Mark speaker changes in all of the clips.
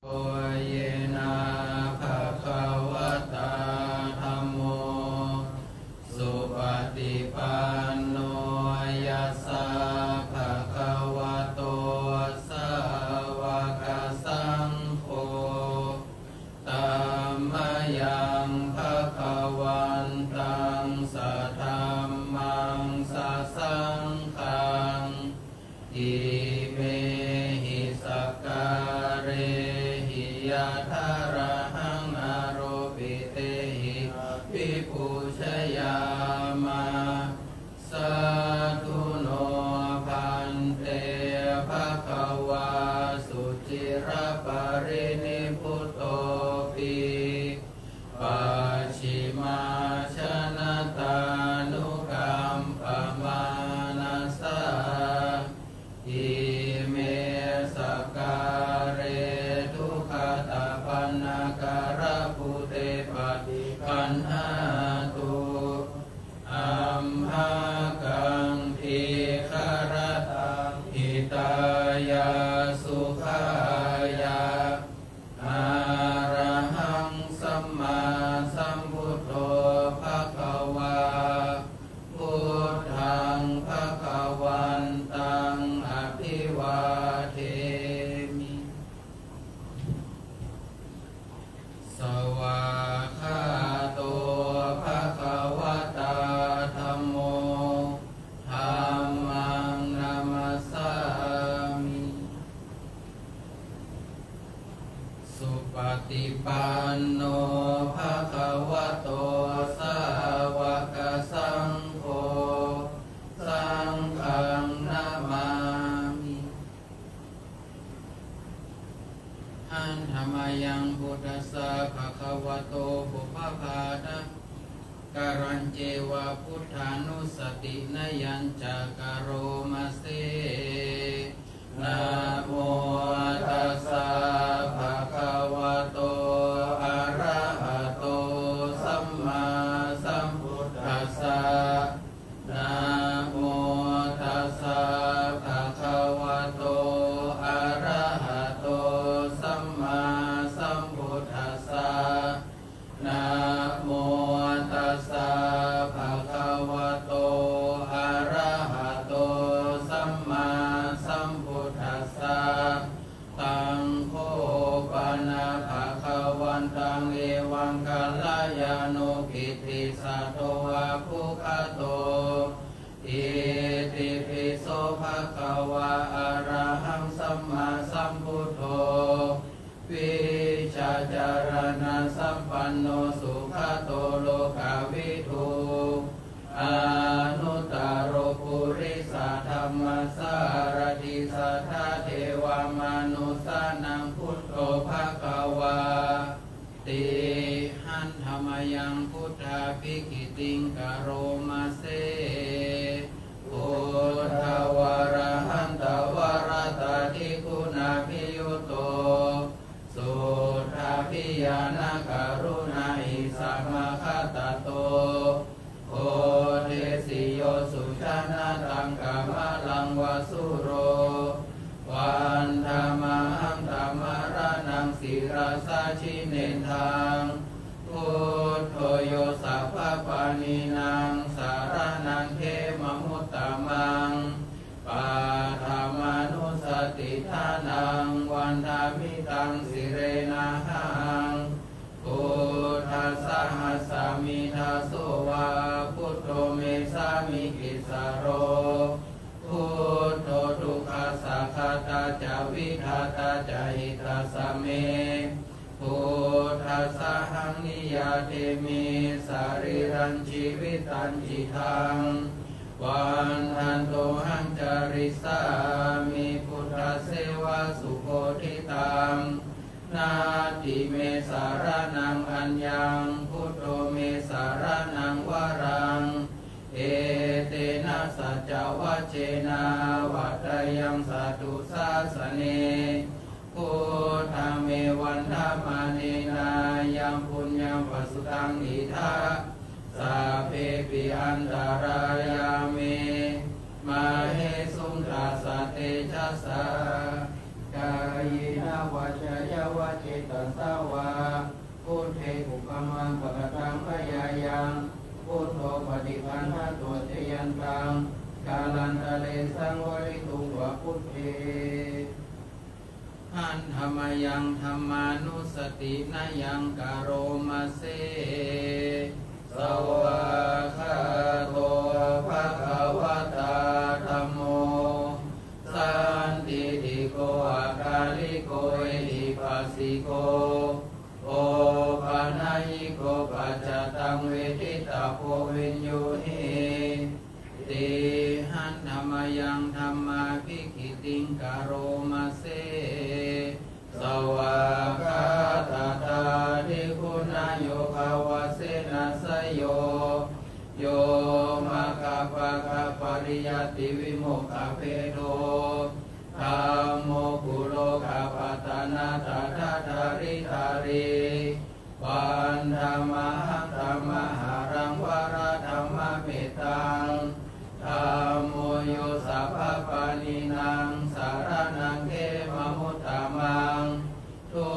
Speaker 1: เยนะภะคะวะตาธัมโมสุปฏิปันโนยัสสะภะคะวะโตสาวกสังโฆธัมมังยังภะคะวันตังสัทธัมมังสัสสังฆังอิเมหิสกการเรหิยะทาระหังอโรปิเตหิวิปุชยามะสาธุโนพันเตภะคะวาสุจิระปรินิพพุตโตปิปัจฉิมาชนะตานุกัมปมานัสสะอิเมสการเรทุกขตาปันนาการะภูเตปฏิคันหาตุอัมหากังทีคารตังหิตายาสุขายาอาระหังสัมมาสัมพุทโธภะคะวาพุทธังภะคะวันตังอภิวาเทมิสวากขาโตภะคะวะตาธัมโมธัมมังนามัสสามิสุปฏิปันโนภะคะวะโตสาวกสังโฆสังฆังนามามิหันธรรมยังพุทธัสสะภะคะวะโตปุพพาทะการัญเจวะพุทธานุสตินยัญจกโรมาเสนะโมตัสสะภะคะวะโตอะระหะโตสัมมาสัมพุทธัสสะนะโมตัสสะภะคะวะโตอะระหะโตสัมมาสัมพุทธัสสะนะโมตัสสะภะคะวะโตอะระหะโตสัมมาสัมพุทธัสสะตังโฆปนะภะคะวันตังเอวังกัลยาโนกิตติสัตโตวะภุคโตอิติปิโสภะคะวะอะระหังสัมมาสัมพุทโธวิชาจารณะสัมปันโนสุขโตโลกวิทูอนุตตรปุริสธรรมสารติสัทธาเทวมนุสานังพุทโธภะคะวาติหันธรรมยังพุทธาภิกิติงกโรมาเสพุทธวรหันตวรตาทิคุณาภิยุโตสุทธาภิญาณกรุณาหิสัมมาคตโตโอเทสิโยสุชนะตังกามะลังวาสุโรวันธรรมังธรรมรานังศิราสาชิเนทังพุทโธโยสัพพะปานินางสารนังเทมมุตตมังปาธามานุสติทานังวันธามิตังสิเรนะหังพุทธัสสะหัสสามิทาโสวะพุทโธเมสามิกิสารโรพุทโธทุกขสัคตาจาวิทาตาจาหิตาสเมพุทธัสสะหังนิยาเทมิสาริรัญชีวิตัญจิตังวันทันโตหังจาริสามิพุทธเสวะสุโคทิตังนาติเมสารนังอัญญังพุทโธเมสารนังวรังเอเตนะสัจจวัชเชนะวัตยังสัตตุสาสเนพุทธเมวันธามาเนนายังปุญญังปสุตังอิทาสัพเพปิอันตรายาเมมาเหสุงตาสเตชะสากา ยินาวัจยาวะเจตสาวาพุทเทกุปมังปะกตังพยายังพุทโธปฏิปันหาตัวเทยันตังกาลันตะเลสังวริตุวะพุทเทหันธรรมยังธรรมานุสตินายังกโรมาเสสวะคาโตภะคะวะตาธัมโมสันติติโกอาคาลิโกเอหิปัสสิโกโอปานายิโกปัจจตังเวทิตาโพวิญโยหิติหันธรรมยังธรรมาภิกขิติงกโรมาเสสวะคาตาตาทิคุณาโยภาวะเสนัสโยโยมะคาปะคาปริยัติวิโมกขเพโดธัมโมกุโลกาปัตตนาตถาทาริธาริปันธรรมะหังธรรมะหารังวาระธรรมะเมตังธัมโมโยสัพพะปานินังสารนังเขมมุตตมังทุ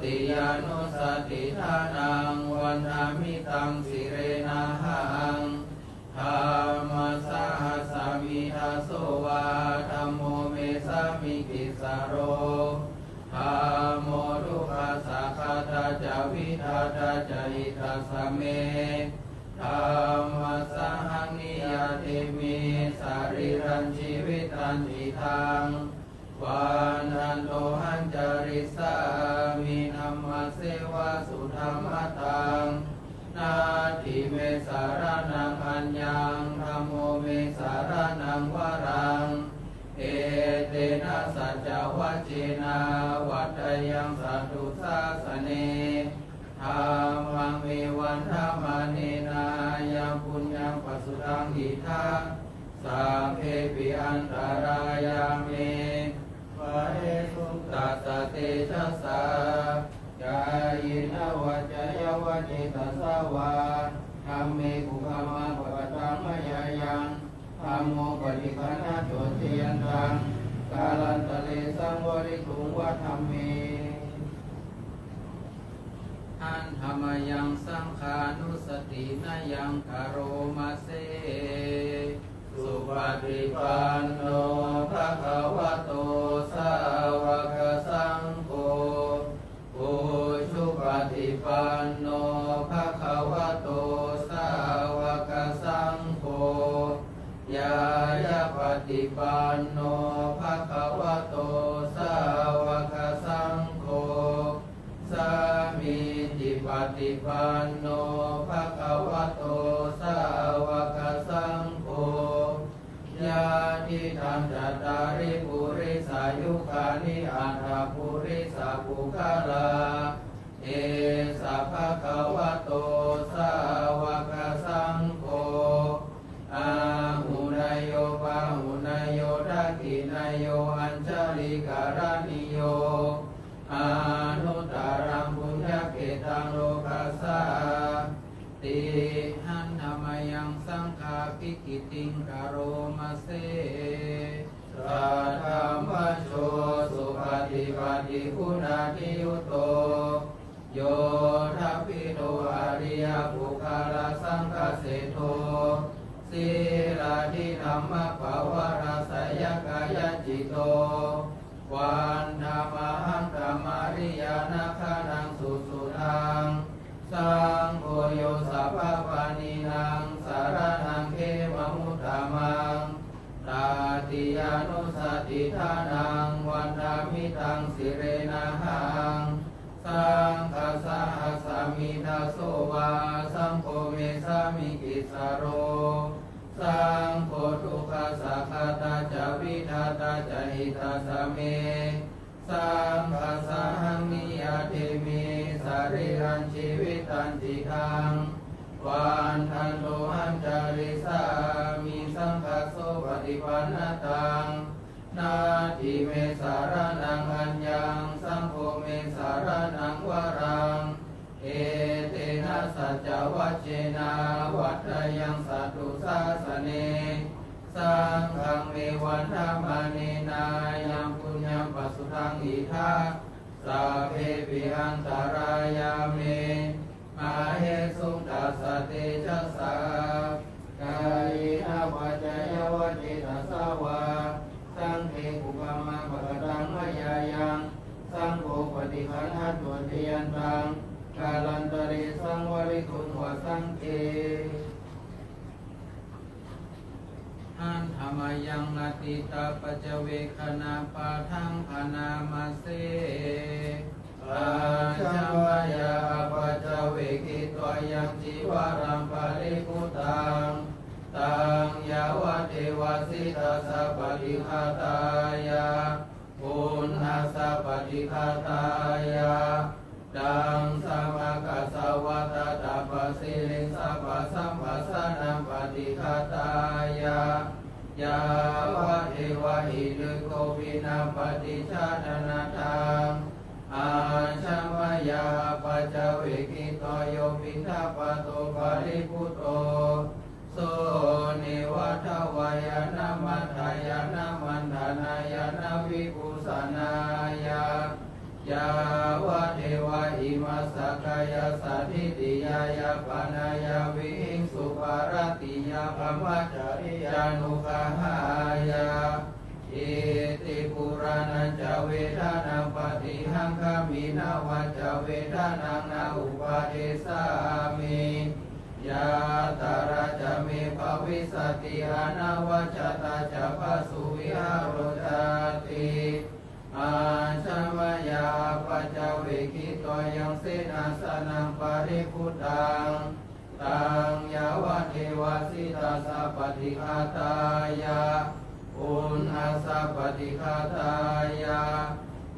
Speaker 1: ติยานุสติทานังวันนามิตังสิเรนะหังธรรมสหัสสามิทาโสวาธัมโมเมสามิกิสาโรธัมโมทุกขาสัคคาตาจาวิทาตาจาหิตาสเมธัมมสหังนิยติมิสาริรันชีวิตันติทังวันนันโตหันจาริสามินัมมะเสวะสุธรรมตังนาทิเมสารนังอัญญังธัมโมเมสารนังวรังเอเตนะสัจจวัจเจนะวัฏยังสัตตุสาสเนธัมมังเมวันธรรมเนนายังปุญญังปัสสุตังหิทาสัพเพปิอันตรายาเมวะเอสุตัสสะเตชะสากายนาวัจยวะเจตสาวาธัมเมกุขมาปะตังมยายังธัมโมปฏิคันหาโสเทยันตังกาลันตะเลสังวริตุงวะธัมเมอันธรรมยังสังขานุสตินายังกโรมาเสสุปฏิปันโนภะคะวะโตสาวกสังโฆปุชุปฏิปันโนภะคะวะโตสาวกสังโฆยายาปฏิปันโนภะคะวะโตสาวกสังโฆสามีจิปฏิปันโนภะคะวะโตสาวกสังโฆญาติทันจัตตาริปุริสายุคานิอัฏฐปุริสาภุคลาเอสะภะคะวะโตสาวกสังโฆอาหุนายโยปะหุนายโยทักขินายโยอัญชลิการณิโยอานุตตรังปุญญเกตังโลกัสสะติหันธรรมยังสังฆาภิกขิติงกโรมาเสสัทธัมมโชสุปฏิปันติคุณาทิยุตโตโยทัพพิโตอริยปุคาลสังฆเสโทศีลาธิธรรมภาวราสยกายจิตโตวันธรรมหังธรรมาริยานาคานังสุสุทังสังโฆโยสัพพะปานินังสารนังเขมมุตตมังตาติยานุสติทานังวันนามิตังสิเรนะหังสังฆาสหัสสามิทาโสวาสังโฆเมสามิกิสาโรสังโฆทุกขาสัคคาตาจาวิทาตาจาหิตาสเมสังฆาสหังนิยติมิสาริรันชีวิตันติทังวันทันโตหันจาริสามิสังฆาโสปฏิปันนตังนาทิเมสารนังอัญญังสังโฆเมสารนังวรังเอเตนะสัจจวัจเจนะวัฏยังสัตตุสาสเนสังฆังเมวันธรรมเนนายังปุญญังป ปัสสุทังอิทัสสะเพปิอันตรายาเมมาเหสุตัสสะเตชัสสะกายนาปัจจยวจิตัสสะวะสังเฆกุปมาปะกตังมยายังสังโฆปฏิคันหัตถุเทียนตังกาลันตริสังวริคุณวสังเกอันธรรมยังอติตาปัจเวคณาปาทังพนามาเสอาชัมมยาปัจเวกิตวยังจีวารัมปาริพุตังตังยาวเทวสิตาสัพพิฆาตายาปุณหาสัพพิฆาตายาดังสมกัสสวัตตาปสิลิงสัพพสัมปัสสนังปฏิฆาตายายาวะเทวะหิริโกวินาปฏิชาดนาทังอาชัมมยาปัจจเวกิโตโยปินทปะโตปาริพุตโตโสเนวัฏวายนามัทายานามันธานายานาวิปุสนายายาวะเทวะอิมัสสกายาสัทธิติยายาปานายาวิหิงสุปารติยาภมัจจริยานุขหายาอิติปุรานัญจเวทานังปฏิหังคามินาวัจจเวทานังนาอุปาเทสามิยาตาราจะเมภวิสติอานาวัจจตาจะปสุวิหารโจติอาชัมมยาปัจจเวกิโตยังเสนาสนังปาริพุตังตังยาวะเทวสิตาสัพพิฆาตายาปุณหาสัพพิฆาตายา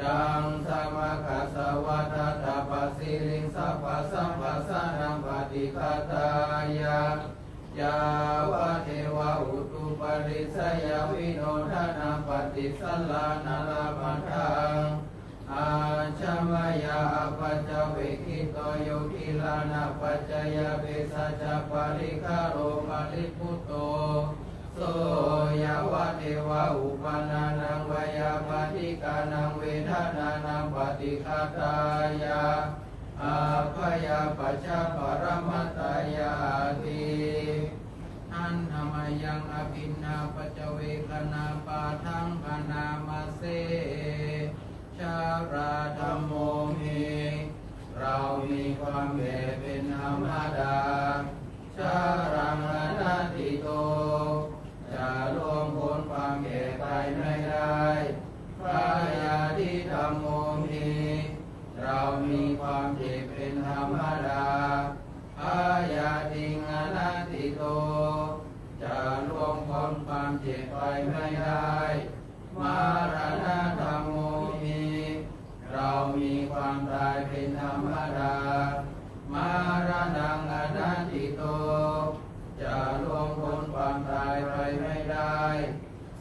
Speaker 1: ดังสมกัสสวัตตาปสิลิงสัพพสัมปัสสนังปฏิฆาตายายาวะเทวะอุตุปริสยวิโนทานังปฏิสัลลานาลาภันทังอาชัมมยาปัจจเวกิโตโยคิลานาปัจจยเวสัจจปาริคาโรปาริพุตโตโสยาวะเทวะอุปานานังวยาปฏิกานังเวทานานังปฏิฆาตายาอาภยาปัจจปรมัตตายาติอันธรรมยังอภินนาปัจจเวคณาปาทังพนามาเสชาราธรรมโมหิเรามีความแก่เป็นธรรมดาชารังอนัตติโตจะล่วงพ้นความแก่ไปไม่ได้พยาธิธรรมโมหิเรามีความเจ็บเป็นธรรมดาพยาธิอนัตติโตจะล่วงพ้นความเจ็บไปไม่ได้มรณะธรรมโมหิเรามีความตายเป็นธรรมดามรณังอนัตติโตจะล่วงพ้นความตายไปไม่ได้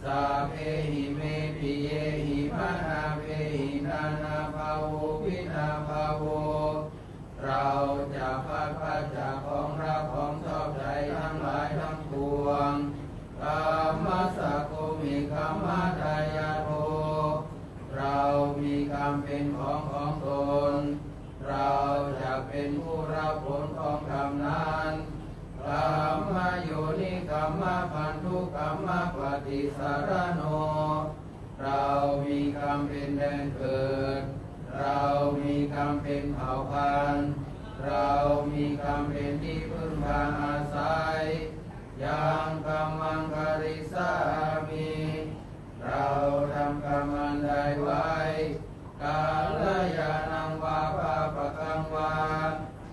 Speaker 1: สัพเพหิเมปิเยหิมานาเพหินานาภาโววินาภาโวเราจะพัดจากของรักของชอบใจทั้งหลายทั้งปวงกามสะโกมิกามาทายาโทเรามีกรรมเป็นของตนเราจะเป็นผู้รับผลของกรรมนั้นกรรมโยนิกรรมพันธุกรรมปฏิสารโนเรามีกรรมเป็นแดนเกิดเรามีกรรมเป็นเผ่าพันธุ์เรามีกรรมเป็นที่พึ่งพาอาศัยยังกรรมังคาริสามิเราทำกรรมอันใดไว้กาลยานังวาปาปะกังวา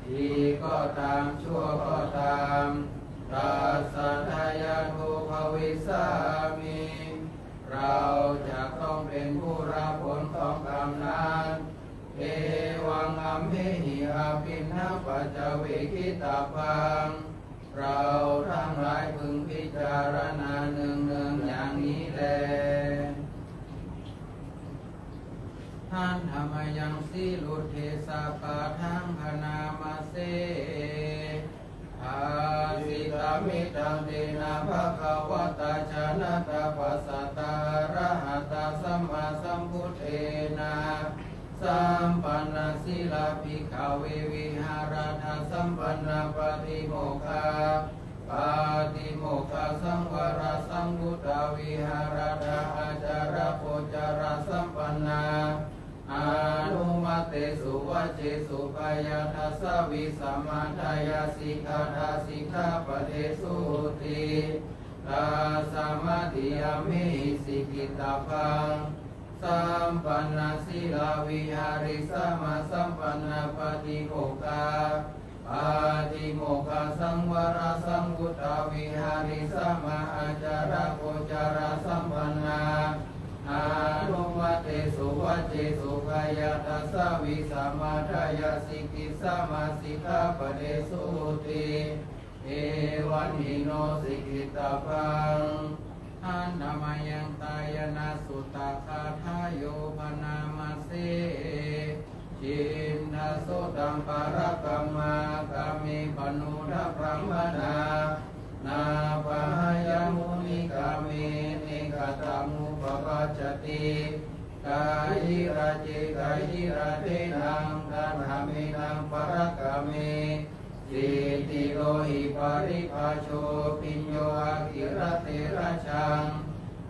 Speaker 1: ดีก็ตามชั่วก็ตามตัสสะทายาทุภวิสามิเราจะต้องเป็นผู้รับผลของกรรมนั้นเอวังอัมเหหิอาปินนาปัจจเวคิตาปังเราทั้งหลายพึงพิจารณาเนืองอย่างนี้แลท่านธรรมยังสีลุเทสาปาทังพนามาเสอาสิตามิตังเตนะภะคะวะตาชนะตาปัสสตาระหะตาสัมมาสัมพุทเท ลาภิกขเววิหารถสัมปันนาปฏิโมกขาปฏิโมกขสังวรสังฆุตวิหารถอาจาระโพจาระสัมปันนาอนุมัตเตสุวัจเจสุปายาทัสสะวิสัมมาทายาสิกขาทาสิกขาปเทสุติตาสมาธิยามิสิกิตาปังสัมปันนาสีลาวิหาริสัมมาสัมปันนาปฏิโมกขาปฏิโมกขาสังวรสังฆุตวิหาริสัมมาอาจาระโพจาระสัมปันนาอนุมัตเตสุวัจเจสุขายาทัสสะวิสัมมาทายาสิกิสัมมาสิกขาปเทสุติเอวันหิโนสิกิตาปังอันธรรมยังตายนาสุตตะคาทายโยปนามาเสจินทัสโสตัมปะระกัมมากามิปนุทะพรหมนานาปะหายมุนิกามินิกตามุปปัจจติกายิระเจกายิระเทนังตัณหามินังปะระกามิสิติโลหิปาริภาโชปิญโยอากิระเตระชัง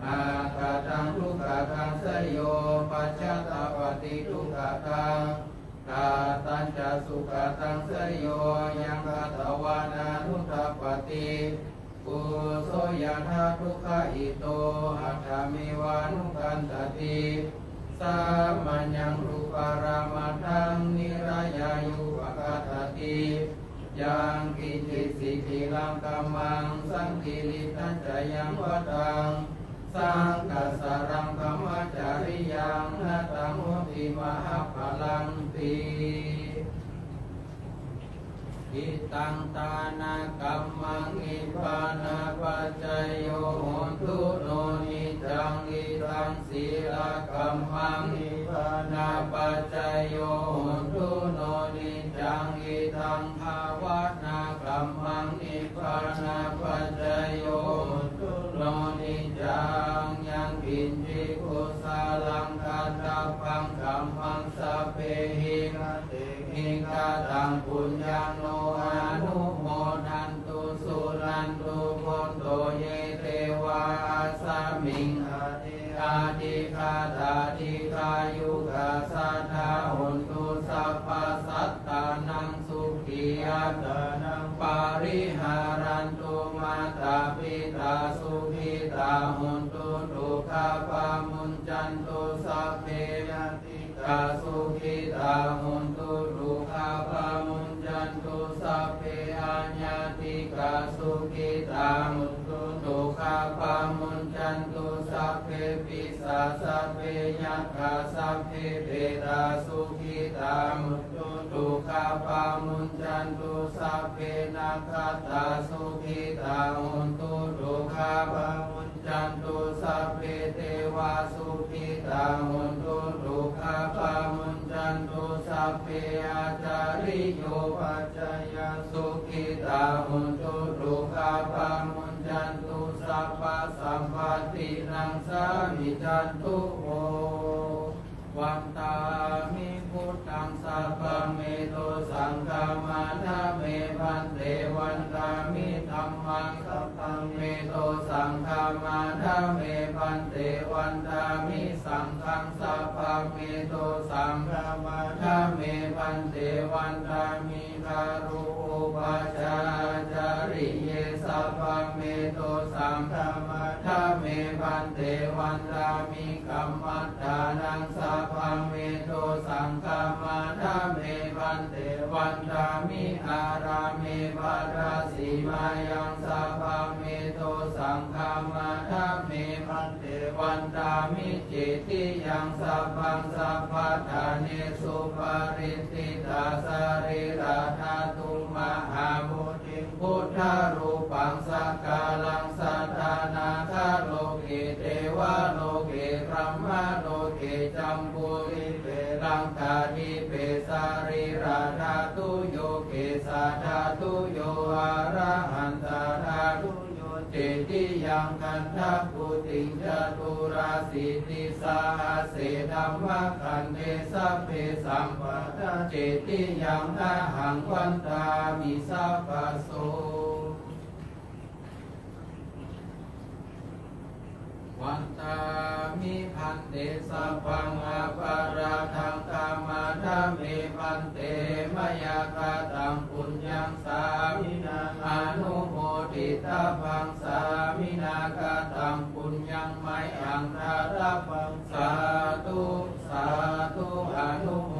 Speaker 1: อาคาตังทุกขตังสยโยปัจจตปฏิทุกขตังกาตัญจะสุขตังสยโยยังคตวานานุตปฏิกุโสยถาทุกขอิโตหัตถามิวานุกันตติสัมมัญญังรูปารามทังนิรายายุปกัตติยังกินจิสิกิลังกัมมังสังกิริตัญจยังวัตังสังกัสสารังกัมมจาริยังนาตังโหติมหาภลังติอิตังตานากัมมังอิปานาปัจจโยโหตุโนนิจังอิตังศีลกัมมังอิปานาปัจจโยโหตุโนนิจังอิตังภาวนากัมมังอิปานาปัจจโยโหตุโนนิจังยังกินจิกุสาลังคาตาปังกัมมังสัพเพหินาเตหิกาตังปุญญาโนอนุโมทันตุสุรันตุโพโตเยเทวาสามิงอาทิคาตาทิคายุกาสัทธาหุนตุสัพพสัตตานังสุขียัตนังปาริหารันตุมาตาปิตาสุขิตาหุนตุทุกขปามุญจันตุสัพเพยติกาสุขิตาหุนตุทุกขปามุญจันตุสัพเพอัญญาติกาสุขิตาหุนตุทุกขปามุญจันตุสัพเพปิสาสัพเพยัคฆาสัพเพเปตาสุขิตาหุนตุทุกขปามุญจันตุสัพเพนาคตาสุขิตาหุนตุทุกขปามุญจันตุสัพเพเทวาสุขิตาหุนตุทุกขปามุญจันตุสัพเพอาจาริโยปัจจยสุขิตาหุนตุทุกขปามุญจันตุสัพพสัมปตินังสามิจันตุโอวันตามิพุทธังสัพพเมโตสังฆามานะเมพันเตวันตามิธัมมังสัพพเมโตสังฆามานะเมพันเตวันตามิสังฆังสัพพเมโตสังฆามานะเมพันเตวันตามิคารุอุปัชฌาจาริเยสัพพเมโตสังฆามานะเมพันเตวันตามิกัมมัฏฐานังสัพพเมโตสังฆามานะเมพันเตวันตามิอาราเมวาราสีมายังสัพพเมโตสังฆามานะเมพันเตวันตามิจิตติยังสัพพังสัพพทาเนสุปาริติตาสาริราธาตุมหาโมทิพุทธารูปังสักกาลังสัทธานาคาโลเกเทวาโลเกพรหมโลเกจัมปุริเปรังกาทิเปสาริราธาตุโยเกสาธาตุโยอาระหันตาธาตุโย เจติยังคันธปุติงจตุราสิติสาหาเสธัมมะคันเทสัพเพสัมปทาเจติยังนาหังวันตามิสัพพโสวันตามิพันเตสัพพังอาปาราทังกามาธาเมพันเตมยาคาตังปุญญังสามินาอนุโมทิตาพังสามินาคาตังปุญญังไมอังคาราพังสาธุสาธุอนุโม